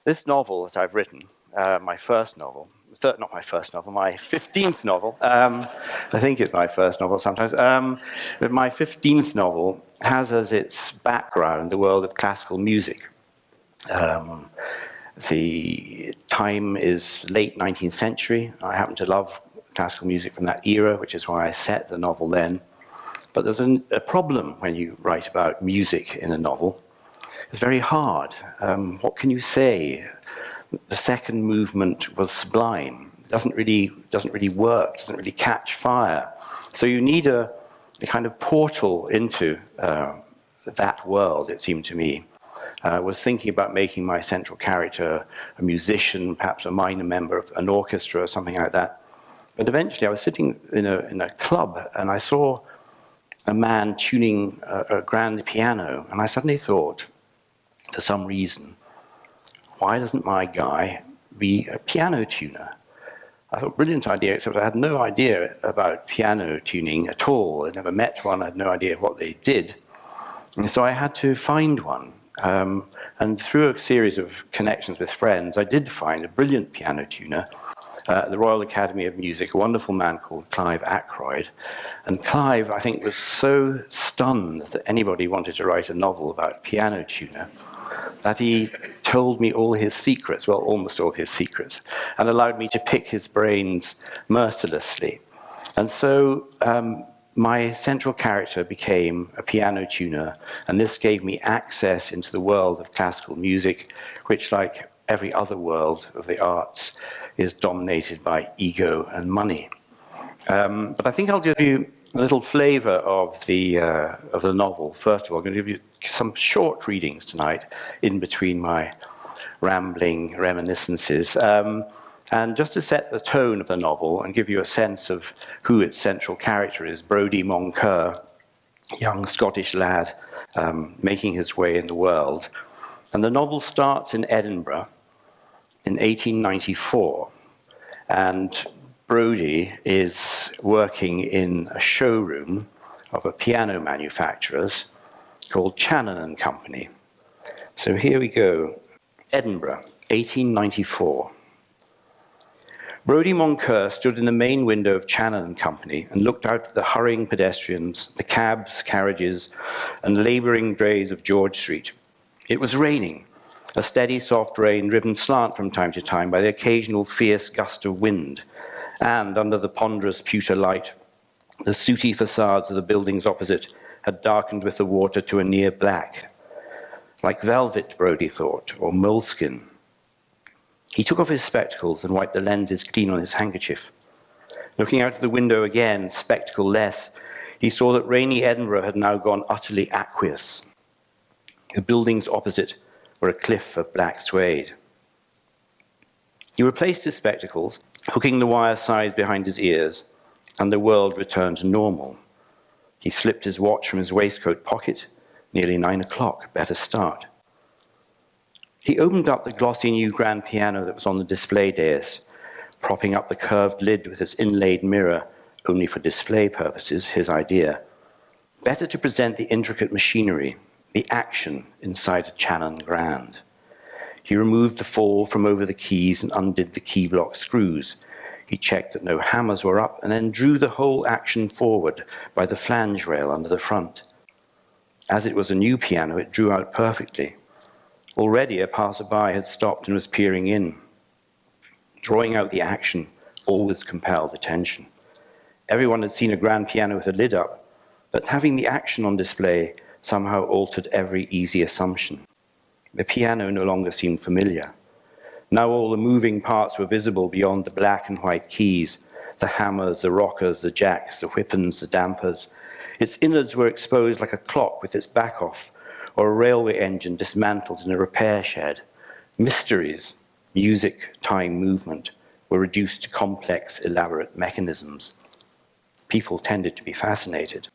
This novel that I've written, my first novel, not my first novel, my 15th novel, I think it's my first novel sometimes, but my 15th novel has as its background the world of classical music. The time is late 19th century. I happen to love classical music from that era, which is why I set the novel then. But there's a problem when you write about music in a novel. It's very hard. What can you say? The second movement was sublime. It doesn't really work, doesn't really catch fire. So you need a kind of portal into that world, it seemed to me. I was thinking about making my central character a musician, perhaps a minor member of an orchestra or something like that. But eventually I was sitting in a club and I saw a man tuning a grand piano, and I suddenly thought, for some reason, why doesn't my guy be a piano tuner? I thought, brilliant idea, except I had no idea about piano tuning at all. I'd never met one, I had no idea what they did. And so I had to find one. And through a series of connections with friends, I did find a brilliant piano tuner at the Royal Academy of Music, a wonderful man called Clive Ackroyd. And Clive, I think, was so stunned that anybody wanted to write a novel about a piano tuner that he told me all his secrets, well, almost all his secrets, and allowed me to pick his brains mercilessly. And so my central character became a piano tuner, and this gave me access into the world of classical music, which, like every other world of the arts, is dominated by ego and money. But I think I'll give you a little flavor of the novel. First of all, I'm going to give you some short readings tonight in between my rambling reminiscences. And just to set the tone of the novel and give you a sense of who its central character is, Brodie Moncur, young Scottish lad making his way in the world. And the novel starts in Edinburgh in 1894. And Brodie is working in a showroom of a piano manufacturer's called Channon & Company. So here we go. Edinburgh, 1894. Brodie Moncur stood in the main window of Channon & Company and looked out at the hurrying pedestrians, the cabs, carriages, and labouring drays of George Street. It was raining, a steady, soft rain driven slant from time to time by the occasional fierce gust of wind, and under the ponderous pewter light, the sooty facades of the buildings opposite had darkened with the water to a near black. Like velvet, Brodie thought, or moleskin. He took off his spectacles and wiped the lenses clean on his handkerchief. Looking out of the window again, spectacle-less, he saw that rainy Edinburgh had now gone utterly aqueous. The buildings opposite were a cliff of black suede. He replaced his spectacles, hooking the wire sides behind his ears, and the world returned to normal. He slipped his watch from his waistcoat pocket. Nearly 9 o'clock, better start. He opened up the glossy new grand piano that was on the display dais, propping up the curved lid with its inlaid mirror, only for display purposes, his idea. Better to present the intricate machinery, the action inside a Channon Grand. He removed the fall from over the keys and undid the key block screws. He checked that no hammers were up and then drew the whole action forward by the flange rail under the front. As it was a new piano, it drew out perfectly. Already a passer-by had stopped and was peering in. Drawing out the action always compelled attention. Everyone had seen a grand piano with a lid up, but having the action on display somehow altered every easy assumption. The piano no longer seemed familiar. Now all the moving parts were visible beyond the black and white keys, the hammers, the rockers, the jacks, the whippans, the dampers. Its innards were exposed like a clock with its back off, or a railway engine dismantled in a repair shed. Mysteries, music, time, movement, were reduced to complex, elaborate mechanisms. People tended to be fascinated.